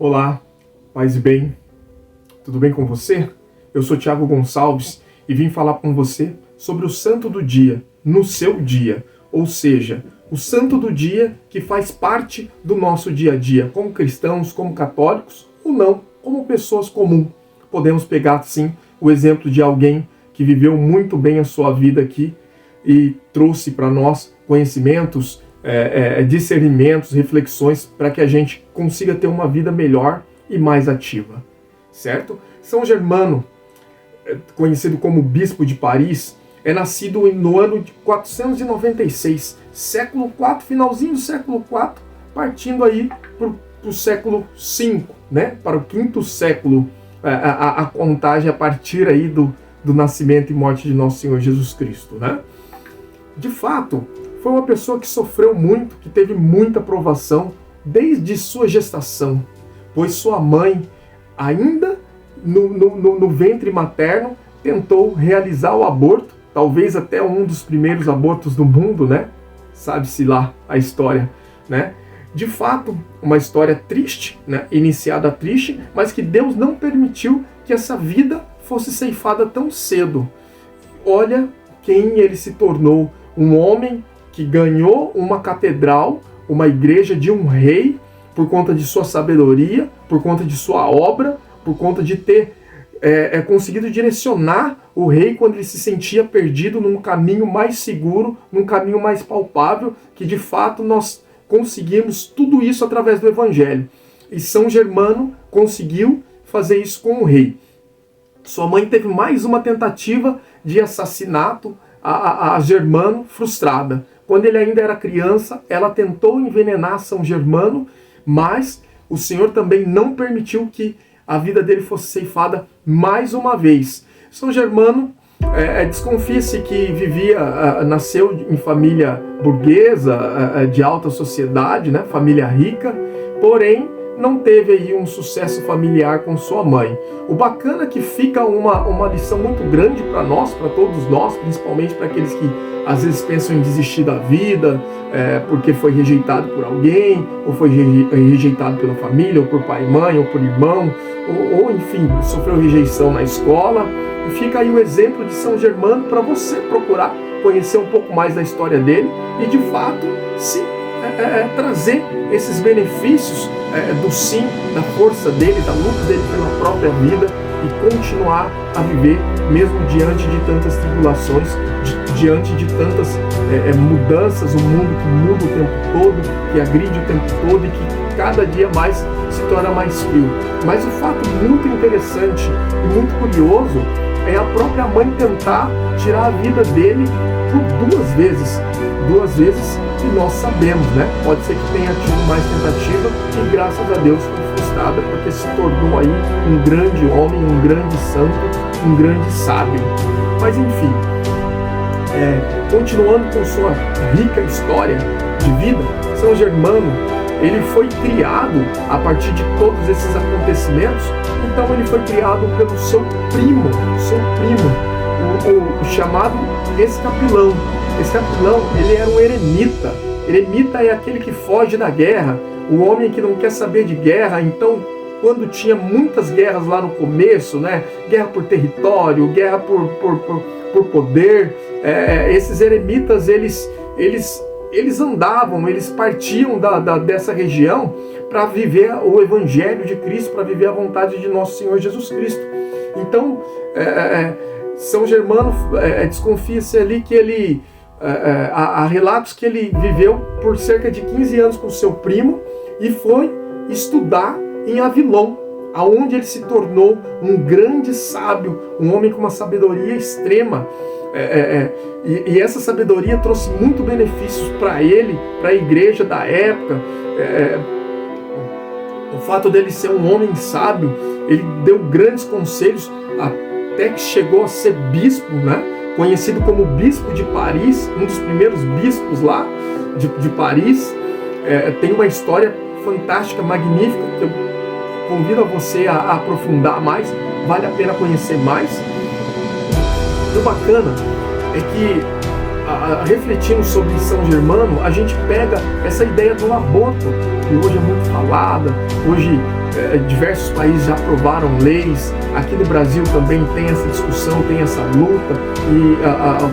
Olá, paz e bem, tudo bem com você? Eu sou Thiago Gonçalves e vim falar com você sobre o santo do dia, no seu dia, ou seja, o santo do dia que faz parte do nosso dia a dia, como cristãos, como católicos ou não, como pessoas comuns. Podemos pegar, sim, o exemplo de alguém que viveu muito bem a sua vida aqui e trouxe para nós conhecimentos, discernimentos, reflexões para que a gente consiga ter uma vida melhor e mais ativa, certo? São Germano, conhecido como Bispo de Paris, é nascido no ano de 496, século IV, finalzinho do século IV, partindo aí para o século V, né? Para o quinto século, a contagem a partir aí do nascimento e morte de nosso Senhor Jesus Cristo, né? De fato, foi uma pessoa que sofreu muito, que teve muita provação desde sua gestação, pois sua mãe, ainda no ventre materno, tentou realizar o aborto, talvez até um dos primeiros abortos do mundo, né? Sabe-se lá a história, né? De fato, uma história triste, né? Iniciada triste, mas que Deus não permitiu que essa vida fosse ceifada tão cedo. Olha quem ele se tornou, um homem que ganhou uma catedral, uma igreja de um rei, por conta de sua sabedoria, por conta de sua obra, por conta de ter conseguido direcionar o rei quando ele se sentia perdido num caminho mais seguro, num caminho mais palpável, que de fato nós conseguimos tudo isso através do Evangelho. E São Germano conseguiu fazer isso com o rei. Sua mãe teve mais uma tentativa de assassinato a Germano, frustrada. Quando ele ainda era criança, ela tentou envenenar São Germano, mas o Senhor também não permitiu que a vida dele fosse ceifada mais uma vez. São Germano, desconfia-se que nasceu em família burguesa, de alta sociedade, né, família rica, porém não teve aí um sucesso familiar com sua mãe. O bacana é que fica uma lição muito grande para nós, para todos nós, principalmente para aqueles que às vezes pensam em desistir da vida, porque foi rejeitado por alguém, ou foi rejeitado pela família, ou por pai e mãe, ou por irmão, ou enfim, sofreu rejeição na escola. E fica aí o exemplo de São Germano para você procurar conhecer um pouco mais da história dele e de fato trazer esses benefícios do sim, da força dele, da luta dele pela própria vida e continuar a viver mesmo diante de tantas tribulações, diante de tantas mudanças, um mundo que muda o tempo todo, que agride o tempo todo e que cada dia mais se torna mais frio. Mas o fato muito interessante e muito curioso é a própria mãe tentar tirar a vida dele por duas vezes que nós sabemos, né? Pode ser que tenha tido mais tentativa e graças a Deus foi frustrada, porque se tornou aí um grande homem, um grande santo, um grande sábio. Mas enfim, continuando com sua rica história de vida, São Germano, ele foi criado a partir de todos esses acontecimentos. Então ele foi criado pelo seu primo, o chamado Escapilão. Escapilão, ele era um eremita. Eremita é aquele que foge da guerra, o homem que não quer saber de guerra. Então, quando tinha muitas guerras lá no começo, né, guerra por território, guerra por poder, esses eremitas, eles andavam, eles partiam dessa região para viver o Evangelho de Cristo, para viver a vontade de nosso Senhor Jesus Cristo. Então, São Germano, desconfia-se ali que há relatos que ele viveu por cerca de 15 anos com seu primo e foi estudar em Avilon, aonde ele se tornou um grande sábio, um homem com uma sabedoria extrema. E essa sabedoria trouxe muito benefícios para ele, para a igreja da época. O fato dele ser um homem sábio, ele deu grandes conselhos, até que chegou a ser bispo, né? Conhecido como Bispo de Paris, um dos primeiros bispos lá de Paris. Tem uma história fantástica, magnífica, que eu convido a você a aprofundar mais, vale a pena conhecer mais. E o bacana é que refletindo sobre São Germano, a gente pega essa ideia do aborto, que hoje é muito falada. Hoje diversos países já aprovaram leis, aqui no Brasil também tem essa discussão, tem essa luta, e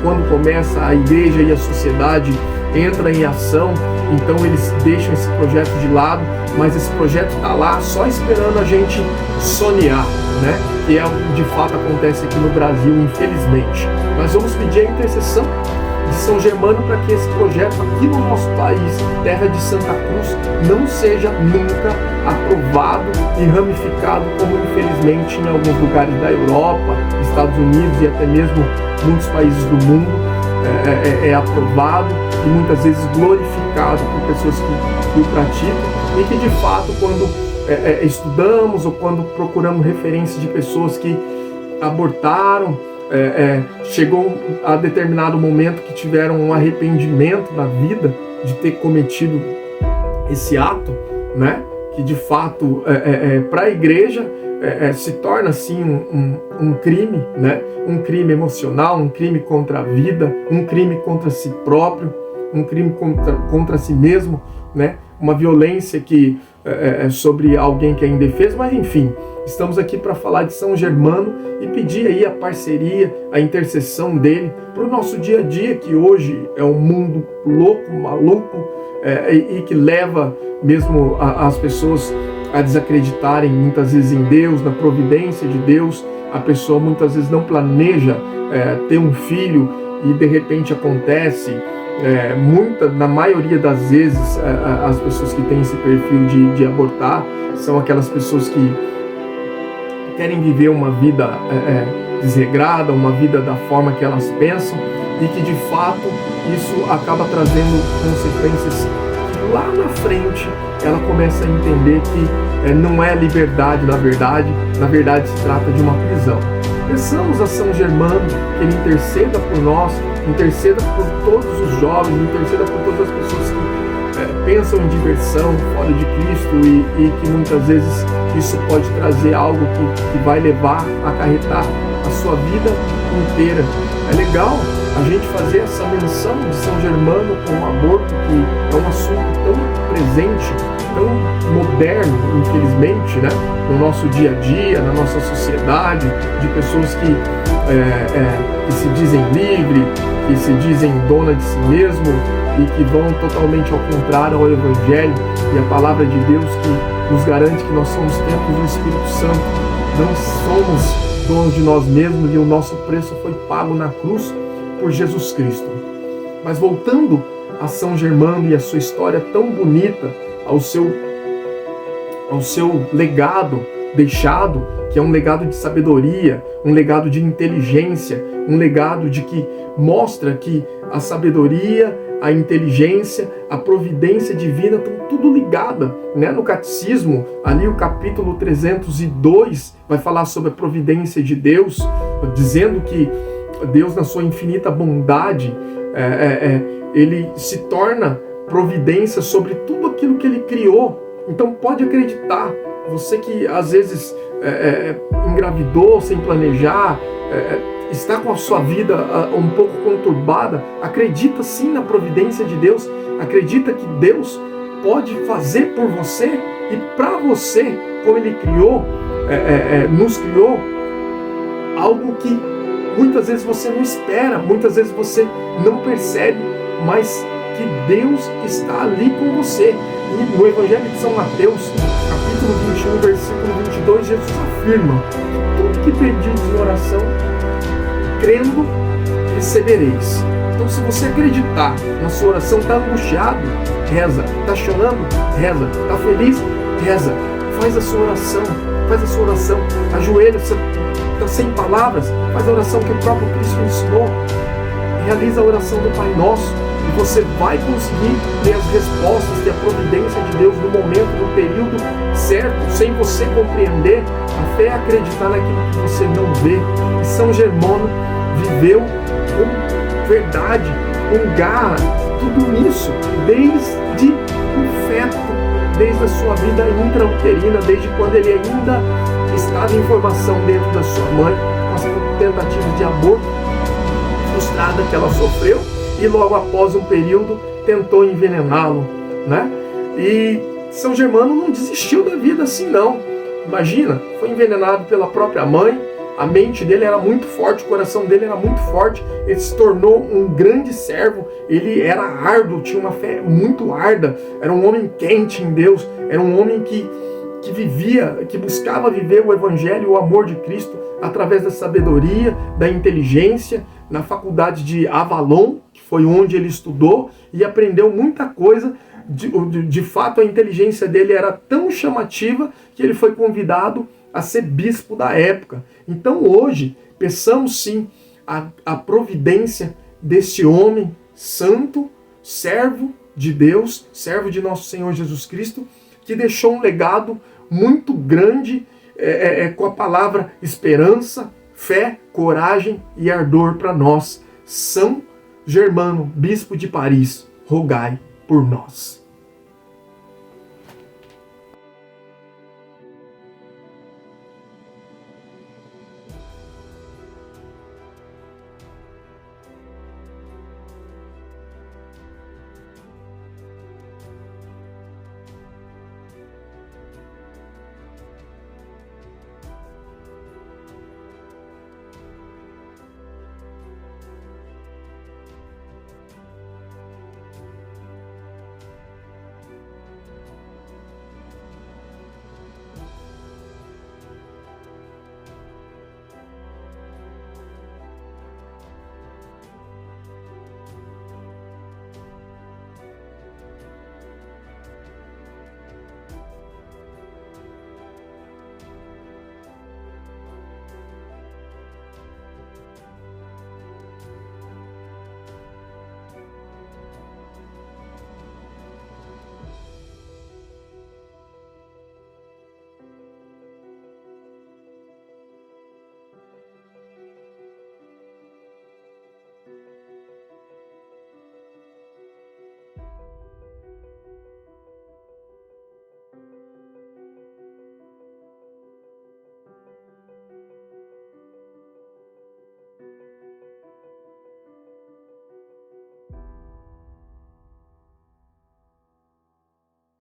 quando começa a igreja e a sociedade entra em ação, então eles deixam esse projeto de lado, mas esse projeto está lá só esperando a gente sonhar, né? Que é o que de fato acontece aqui no Brasil, infelizmente. Nós vamos pedir a intercessão de São Germano para que esse projeto aqui no nosso país, terra de Santa Cruz, não seja nunca aprovado e ramificado como infelizmente em alguns lugares da Europa, Estados Unidos e até mesmo muitos países do mundo é aprovado e muitas vezes glorificado por pessoas que o praticam, e que de fato quando estudamos ou quando procuramos referências de pessoas que abortaram, chegou a determinado momento que tiveram um arrependimento na vida de ter cometido esse ato, né? Que de fato para a igreja se torna assim um crime, né? Um crime emocional, um crime contra a vida, um crime contra si próprio, um crime contra si mesmo, né? Uma violência que sobre alguém que é indefeso, mas enfim, estamos aqui para falar de São Germano e pedir aí a parceria, a intercessão dele para o nosso dia a dia, que hoje é um mundo louco, maluco, e que leva mesmo as pessoas a desacreditarem muitas vezes em Deus, na providência de Deus. A pessoa muitas vezes não planeja ter um filho e de repente acontece. Na maioria das vezes as pessoas que têm esse perfil de abortar são aquelas pessoas que querem viver uma vida desregrada, uma vida da forma que elas pensam, e que de fato isso acaba trazendo consequências que lá na frente ela começa a entender que não é liberdade na verdade se trata de uma prisão. Peçamos a São Germano que ele interceda por nós, interceda por todos os jovens, interceda por todas as pessoas que pensam em diversão fora de Cristo e que muitas vezes isso pode trazer algo que vai levar a acarretar a sua vida inteira. É legal a gente fazer essa menção de São Germano com o aborto, que é um assunto tão presente, tão moderno, infelizmente, né? No nosso dia a dia, na nossa sociedade, de pessoas que se dizem livres, que se dizem dona de si mesmo e que vão totalmente ao contrário ao Evangelho e a palavra de Deus, que nos garante que nós somos templos do Espírito Santo. Não somos donos de nós mesmos e o nosso preço foi pago na cruz por Jesus Cristo. Mas voltando a São Germano e a sua história tão bonita, ao seu legado deixado, que é um legado de sabedoria, um legado de inteligência, um legado de que mostra que a sabedoria, a inteligência, a providência divina estão tudo ligada, né? No Catecismo, ali o capítulo 302 vai falar sobre a providência de Deus, dizendo que Deus, na sua infinita bondade, ele se torna providência sobre tudo aquilo que ele criou. Então pode acreditar, você que às vezes engravidou sem planejar, está com a sua vida um pouco conturbada, acredita sim na providência de Deus, acredita que Deus pode fazer por você e para você, como ele criou, nos criou, algo que muitas vezes você não espera, muitas vezes você não percebe, mas que Deus está ali com você. E no Evangelho de São Mateus, capítulo 21, versículo 22, Jesus afirma: tudo que pedis em oração, crendo, recebereis. Então, se você acreditar na sua oração, está angustiado, reza. Está chorando, reza. Está feliz, reza. Faz a sua oração, ajoelha, você está sem palavras, faz a oração que o próprio Cristo ensinou. Realiza a oração do Pai Nosso e você vai conseguir ter as respostas, ter a providência de Deus no momento, no período certo, sem você compreender. A fé é acreditar naquilo que você não vê. E São Germano viveu com verdade, com garra, tudo isso desde o feto, desde a sua vida intrauterina, desde quando ele ainda estava em formação dentro da sua mãe, com as tentativas de aborto frustrada que ela sofreu, e logo após um período tentou envenená-lo, né? E São Germano não desistiu da vida assim não. Imagina, foi envenenado pela própria mãe, a mente dele era muito forte, o coração dele era muito forte, ele se tornou um grande servo, ele era árduo, tinha uma fé muito árda, era um homem quente em Deus, era um homem que vivia, que buscava viver o evangelho e o amor de Cristo através da sabedoria, da inteligência, na faculdade de Avalon, que foi onde ele estudou e aprendeu muita coisa. De fato, a inteligência dele era tão chamativa que ele foi convidado a ser bispo da época. Então hoje, peçamos sim a providência deste homem santo, servo de Deus, servo de nosso Senhor Jesus Cristo, que deixou um legado muito grande com a palavra esperança, fé, coragem e ardor para nós. São Germano, bispo de Paris, rogai por nós.